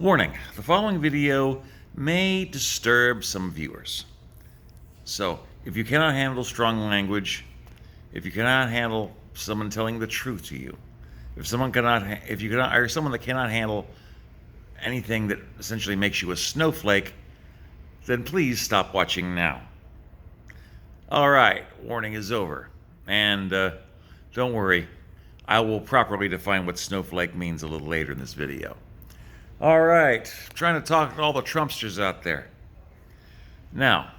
Warning, the following video may disturb some viewers. So, if you cannot handle strong language, if you cannot handle someone telling the truth to you, if you cannot, or someone that cannot handle anything that essentially makes you a snowflake, then please stop watching now. Alright, warning is over. And don't worry, I will properly define what snowflake means a little later in this video. Alright, trying to talk to all the Trumpsters out there. Now,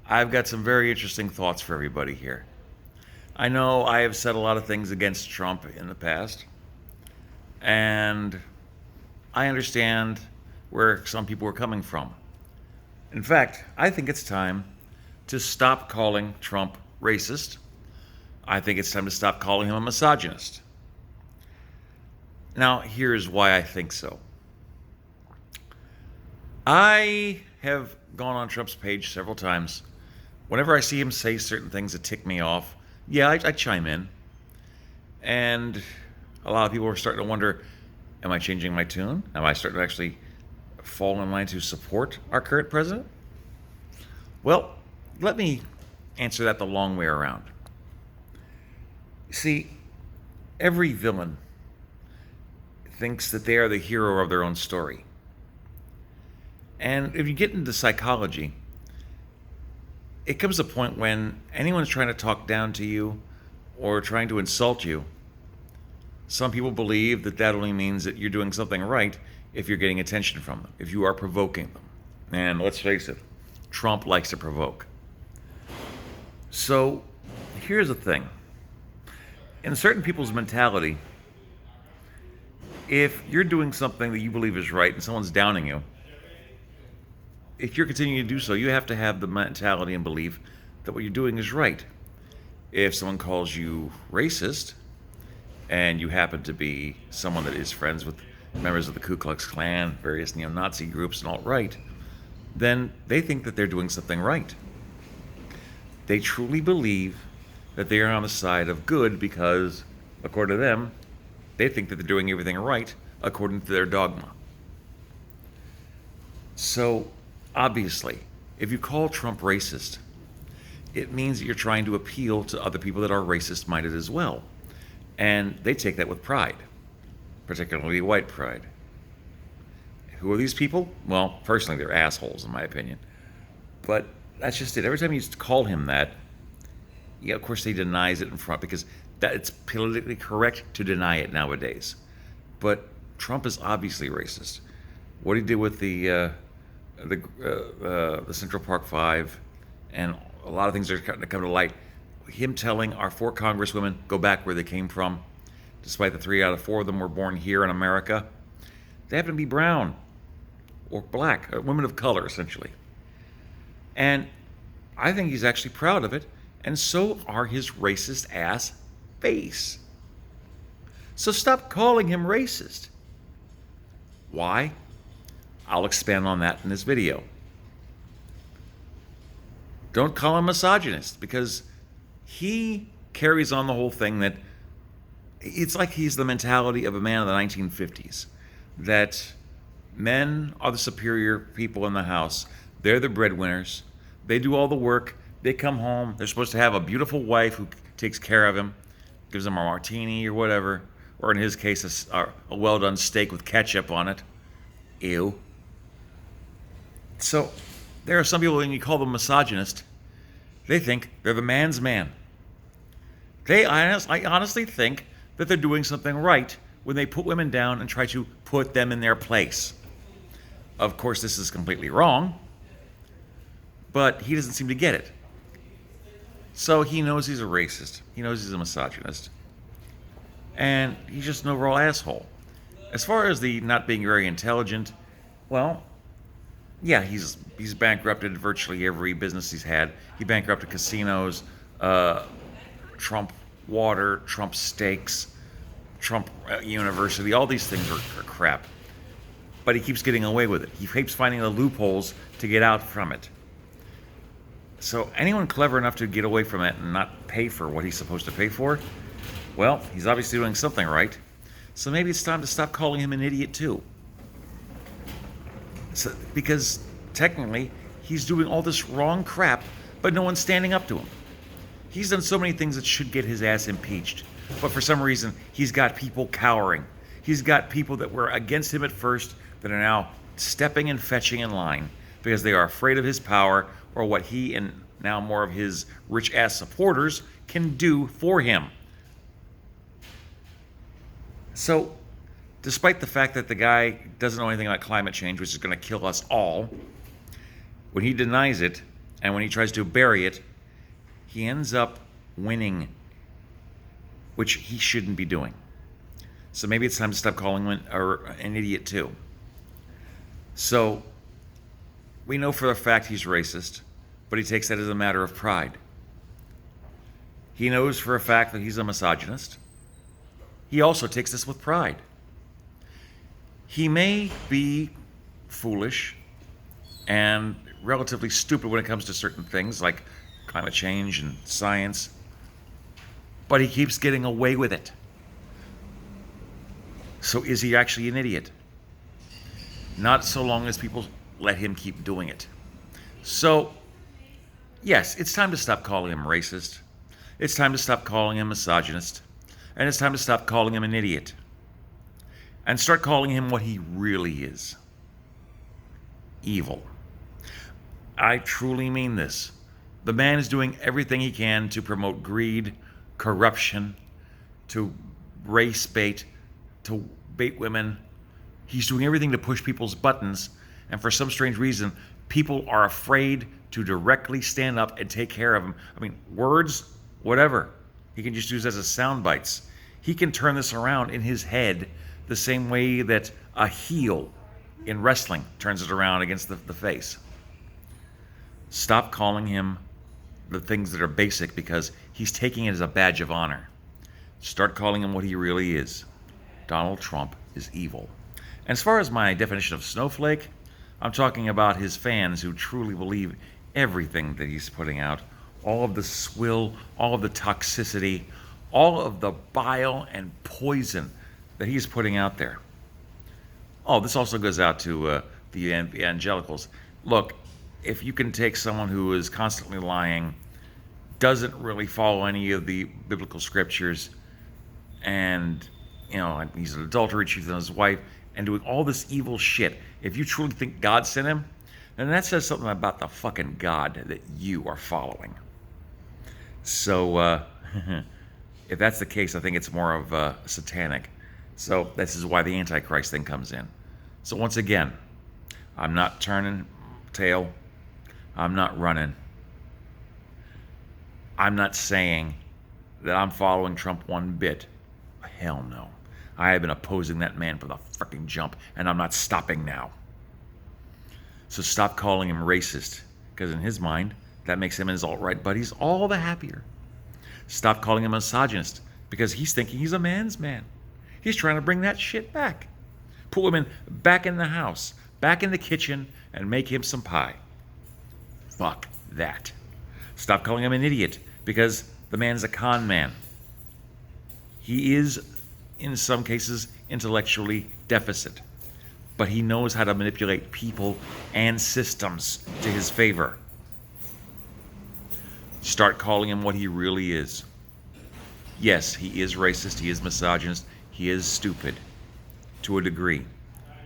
I've got some very interesting thoughts for everybody here. I know I have said a lot of things against Trump in the past, and I understand where some people are coming from. In fact, I think it's time to stop calling Trump racist. I think it's time to stop calling him a misogynist. Now, here's why I think so. I have gone on Trump's page several times. Whenever I see him say certain things that tick me off, I chime in. And a lot of people are starting to wonder, am I changing my tune? Am I starting to actually fall in line to support our current president? Well, let me answer that the long way around. See, every villain thinks that they are the hero of their own story. And if you get into psychology, it comes a point when anyone's trying to talk down to you or trying to insult you, some people believe that that only means that you're doing something right if you're getting attention from them, if you are provoking them. And let's face it, Trump likes to provoke. So here's the thing. In certain people's mentality, if you're doing something that you believe is right and someone's downing you, if you're continuing to do so, you have to have the mentality and belief that what you're doing is right. If someone calls you racist, and you happen to be someone that is friends with members of the Ku Klux Klan, various neo-Nazi groups, and alt-right, then they think that they're doing something right. They truly believe that they are on the side of good because, according to them, they think that they're doing everything right according to their dogma. So, obviously, if you call Trump racist, it means that you're trying to appeal to other people that are racist-minded as well. And they take that with pride, particularly white pride. Who are these people? Well, personally, they're assholes, in my opinion. But that's just it. Every time you call him that, of course, he denies it in front because it's politically correct to deny it nowadays. But Trump is obviously racist. What he did with the Central Park Five, and a lot of things are starting to come to light. Him telling our 4 congresswomen go back where they came from, despite the 3 out of 4 of them were born here in America. They happen to be brown or black, women of color, essentially. And I think he's actually proud of it, and so are his racist ass base. So stop calling him racist. Why? I'll expand on that in this video. Don't call him misogynist, because he carries on the whole thing that it's like he's the mentality of a man of the 1950s, that men are the superior people in the house. They're the breadwinners. They do all the work. They come home. They're supposed to have a beautiful wife who takes care of him, gives him a martini or whatever, or in his case, a well-done steak with ketchup on it. Ew. So there are some people, when you call them misogynist, they think they're the man's man. I honestly think that they're doing something right when they put women down and try to put them in their place. Of course, this is completely wrong, but he doesn't seem to get it. So he knows he's a racist. He knows he's a misogynist. And he's just an overall asshole. As far as the not being very intelligent, well, yeah, he's bankrupted virtually every business he's had. He bankrupted casinos, Trump Water, Trump Steaks, Trump University. All these things are crap. But he keeps getting away with it. He keeps finding the loopholes to get out from it. So anyone clever enough to get away from it and not pay for what he's supposed to pay for, well, he's obviously doing something right. So maybe it's time to stop calling him an idiot too. So, because technically, he's doing all this wrong crap, but no one's standing up to him. He's done so many things that should get his ass impeached. But for some reason, he's got people cowering. He's got people that were against him at first that are now stepping and fetching in line because they are afraid of his power or what he and now more of his rich ass supporters can do for him. So, despite the fact that the guy doesn't know anything about climate change, which is going to kill us all, when he denies it and when he tries to bury it, he ends up winning, which he shouldn't be doing. So maybe it's time to stop calling him an idiot too. So we know for a fact he's racist, but he takes that as a matter of pride. He knows for a fact that he's a misogynist. He also takes this with pride. He may be foolish and relatively stupid when it comes to certain things like climate change and science, but he keeps getting away with it. So is he actually an idiot? Not so long as people let him keep doing it. So, yes, it's time to stop calling him racist. It's time to stop calling him misogynist. And it's time to stop calling him an idiot. And start calling him what he really is. Evil. I truly mean this. The man is doing everything he can to promote greed, corruption, to race bait, to bait women. He's doing everything to push people's buttons, and for some strange reason, people are afraid to directly stand up and take care of him. I mean, words, whatever. He can just use as a sound bites. He can turn this around in his head the same way that a heel in wrestling turns it around against the face. Stop calling him the things that are basic because he's taking it as a badge of honor. Start calling him what he really is. Donald Trump is evil. And as far as my definition of snowflake, I'm talking about his fans who truly believe everything that he's putting out. All of the swill, all of the toxicity, all of the bile and poison that he's putting out there. Oh, this also goes out to the evangelicals. Look, if you can take someone who is constantly lying, doesn't really follow any of the biblical scriptures, and he's an adulterer, cheating on his wife, and doing all this evil shit. If you truly think God sent him, then that says something about the fucking God that you are following. So, if that's the case, I think it's more of satanic. So this is why the Antichrist thing comes in. So once again, I'm not turning tail. I'm not running. I'm not saying that I'm following Trump one bit. Hell no. I have been opposing that man from the freaking jump, and I'm not stopping now. So stop calling him racist, because in his mind, that makes him and his alt-right buddies all the happier. Stop calling him misogynist, because he's thinking he's a man's man. He's trying to bring that shit back. Put women back in the house, back in the kitchen, and make him some pie. Fuck that. Stop calling him an idiot, because the man's a con man. He is, in some cases, intellectually deficit, but he knows how to manipulate people and systems to his favor. Start calling him what he really is. Yes, he is racist, he is misogynist, he is stupid to a degree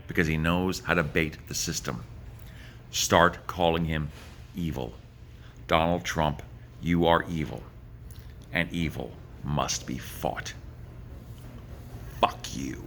because he knows how to bait the system. Start calling him evil. Donald Trump, you are evil, and evil must be fought. Fuck you.